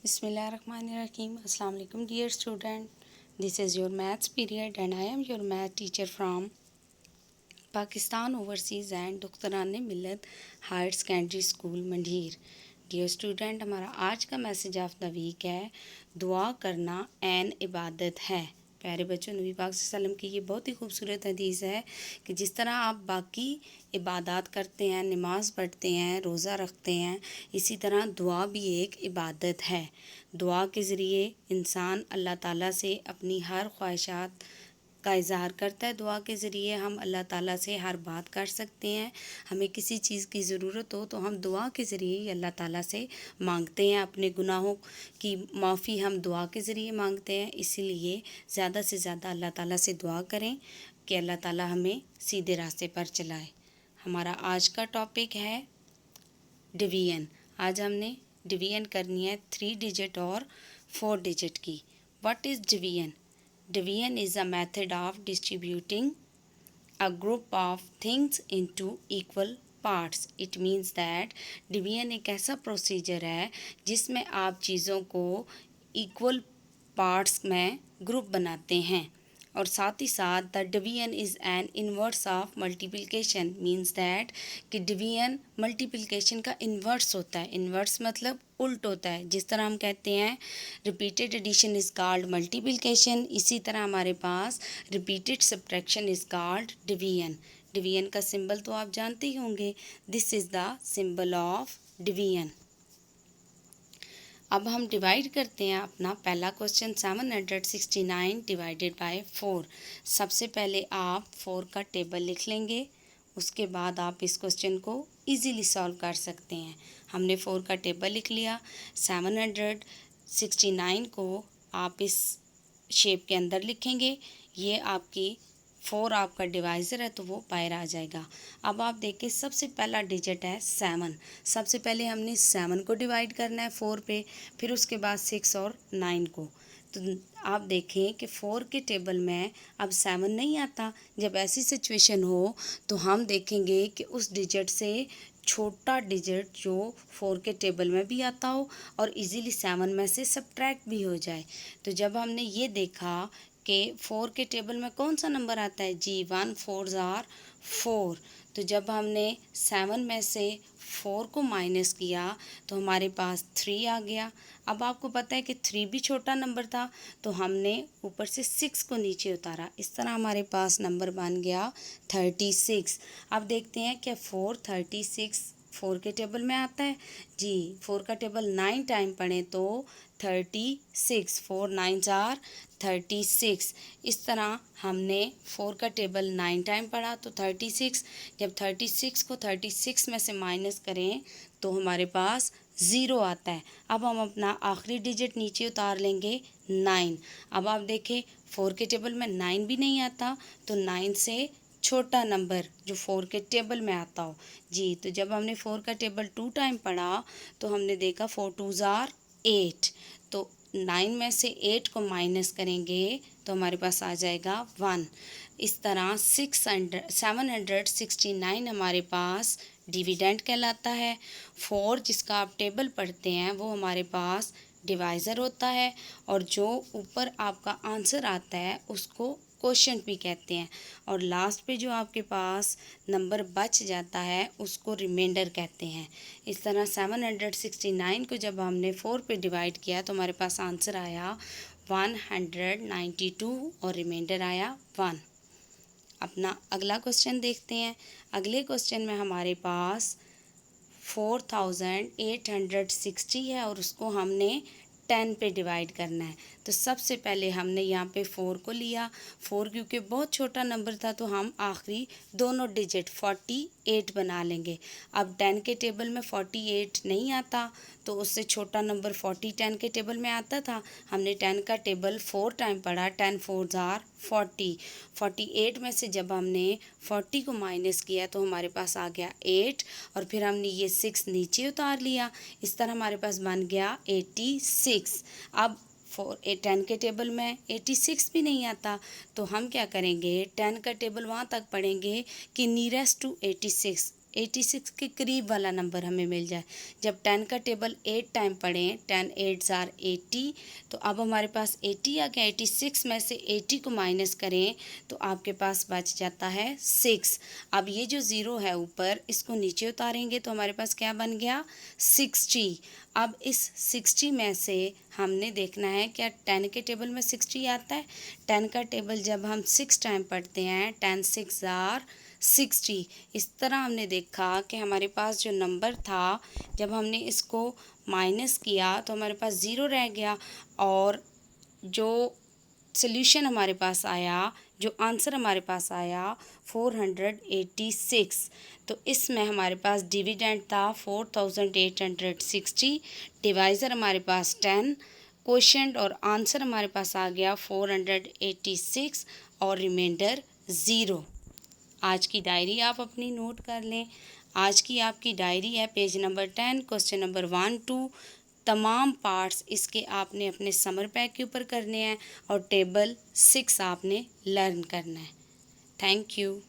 Bismillahirrahmanirrahim. Assalamu alaikum dear student. This is your maths period and I am your math teacher from Pakistan Overseas and Duktarane Millat Higher Secondary School मंडीर. Dear student, हमारा आज का message of the week है, दुआ करना N इबादत है। प्यारे बच्चों, नबी पाक सल्लल्लाहु अलैहि वसल्लम की ये बहुत ही खूबसूरत हदीस है कि जिस तरह आप बाकी इबादत करते हैं, नमाज़ पढ़ते हैं, रोज़ा रखते हैं, इसी तरह दुआ भी एक इबादत है। दुआ के ज़रिए इंसान अल्लाह ताला से अपनी हर ख्वाहिशात का इज़हार करता है। दुआ के ज़रिए हम अल्लाह ताला से हर बात कर सकते हैं। हमें किसी चीज़ की ज़रूरत हो तो हम दुआ के ज़रिए ही अल्लाह ताला से मांगते हैं। अपने गुनाहों की माफ़ी हम दुआ के ज़रिए मांगते हैं। इसीलिए ज़्यादा से ज़्यादा अल्लाह ताला से दुआ करें कि अल्लाह ताला हमें सीधे रास्ते पर चलाए। हमारा आज का टॉपिक है डिवीज़न। आज हमने डिवीज़न करनी है 3 डिजिट और 4 डिजिट की। What is division? Division is a method of distributing a group of things into equal parts. It means that division एक ऐसा प्रोसीजर है जिसमें आप चीज़ों को इक्वल पार्ट्स में ग्रुप बनाते हैं। और साथ ही साथ the division is an inverse of multiplication, means that कि डिवीज़न मल्टीप्लिकेशन का इन्वर्स होता है। इन्वर्स मतलब उल्ट होता है। जिस तरह हम कहते हैं repeated addition is called multiplication, इसी तरह हमारे पास repeated subtraction is called division. Division का सिंबल तो आप जानते ही होंगे, this is the symbol of division. अब हम डिवाइड करते हैं अपना पहला क्वेश्चन 769 डिवाइडेड बाय 4। सबसे पहले आप 4 का टेबल लिख लेंगे, उसके बाद आप इस क्वेश्चन को इजीली सॉल्व कर सकते हैं। हमने 4 का टेबल लिख लिया। 769 को आप इस शेप के अंदर लिखेंगे। ये आपकी 4 आपका डिवाइज़र है तो वो बाहर आ जाएगा। अब आप देखिए सबसे पहला डिजिट है 7। सबसे पहले हमने 7 को डिवाइड करना है 4 पे, फिर उसके बाद 6 और 9 को। तो आप देखें कि 4 के टेबल में अब 7 नहीं आता। जब ऐसी सिचुएशन हो तो हम देखेंगे कि उस डिजिट से छोटा डिजिट जो 4 के टेबल में भी आता हो और इजीली 7 में से सब्ट्रैक्ट भी हो जाए। तो जब हमने ये देखा कि 4 के टेबल में कौन सा नंबर आता है, जी 1 4 आर 4। तो जब हमने 7 में से 4 को माइनस किया तो हमारे पास 3 आ गया। अब आपको पता है कि 3 भी छोटा नंबर था तो हमने ऊपर से 6 को नीचे उतारा। इस तरह हमारे पास नंबर बन गया 36। अब देखते हैं कि 36 4 के टेबल में आता है। जी 4 का टेबल 9 टाइम पढ़ें तो 36, 4 9 आर 36। इस तरह हमने 4 का टेबल 9 टाइम पढ़ा तो 36। जब 36 को 36 में से माइनस करें तो हमारे पास 0 आता है। अब हम अपना आखिरी डिजिट नीचे उतार लेंगे 9। अब आप देखें 4 के टेबल में 9 भी नहीं आता तो 9 से छोटा नंबर जो 4 के टेबल में आता हो। जी तो जब हमने 4 का टेबल 2 टाइम पढ़ा तो हमने देखा 4 2 आर 8। तो 9 में से 8 को माइनस करेंगे तो हमारे पास आ जाएगा 1। इस तरह 769 हमारे पास डिविडेंड कहलाता है। 4 जिसका आप टेबल पढ़ते हैं वो हमारे पास डिवाइज़र होता है और जो ऊपर आपका आंसर आता है उसको क्वोशंट भी कहते हैं। और लास्ट पे जो आपके पास नंबर बच जाता है उसको रिमाइंडर कहते हैं। इस तरह 769 को जब हमने 4 पे डिवाइड किया तो हमारे पास आंसर आया 192 और रिमाइंडर आया 1। अपना अगला क्वेश्चन देखते हैं। अगले क्वेश्चन में हमारे पास 4860 है और उसको हमने 10 पे डिवाइड करना है। तो सबसे पहले हमने यहाँ पे 4 को लिया। 4 क्योंकि बहुत छोटा नंबर था तो हम आखिरी दोनों डिजिट 48 बना लेंगे। अब 10 के टेबल में 48 नहीं आता तो उससे छोटा नंबर 10 के टेबल में आता था। हमने 10 का टेबल 4 टाइम पढ़ा, 10 4 आर 40। 48 में से जब हमने 40 को माइनस किया तो हमारे पास आ गया 8 और फिर हमने ये 6 नीचे उतार लिया। इस तरह हमारे पास बन गया 86। अब 10 के टेबल में 86 भी नहीं आता तो हम क्या करेंगे, 10 का टेबल वहाँ तक पढ़ेंगे कि नियरेस्ट टू 86 86 के करीब वाला नंबर हमें मिल जाए। जब 10 का टेबल 8 टाइम पढ़ें, 10 8s are 80, तो अब हमारे पास 80 आ गया। 86 में से 80 को माइनस करें तो आपके पास बच जाता है 6। अब ये जो ज़ीरो है ऊपर, इसको नीचे उतारेंगे तो हमारे पास क्या बन गया, 60। अब इस 60 में से हमने देखना है क्या 10 के टेबल में 60 आता है। 10 का टेबल जब हम 6 टाइम पढ़ते हैं, 10 6 are 60। इस तरह हमने देखा कि हमारे पास जो नंबर था, जब हमने इसको माइनस किया तो हमारे पास ज़ीरो रह गया, और जो सोल्यूशन हमारे पास आया, जो आंसर हमारे पास आया 486। तो इसमें हमारे पास डिविडेंड था 4860, डिवाइज़र हमारे पास 10, क्वोशंट और आंसर हमारे पास आ गया 486 और रिमाइंडर 0। आज की डायरी आप अपनी नोट कर लें। आज की आपकी डायरी है पेज नंबर 10, क्वेश्चन नंबर 1 2। तमाम पार्ट्स इसके आपने अपने समर पैक के ऊपर करने हैं और टेबल 6 आपने लर्न करना है। Thank you.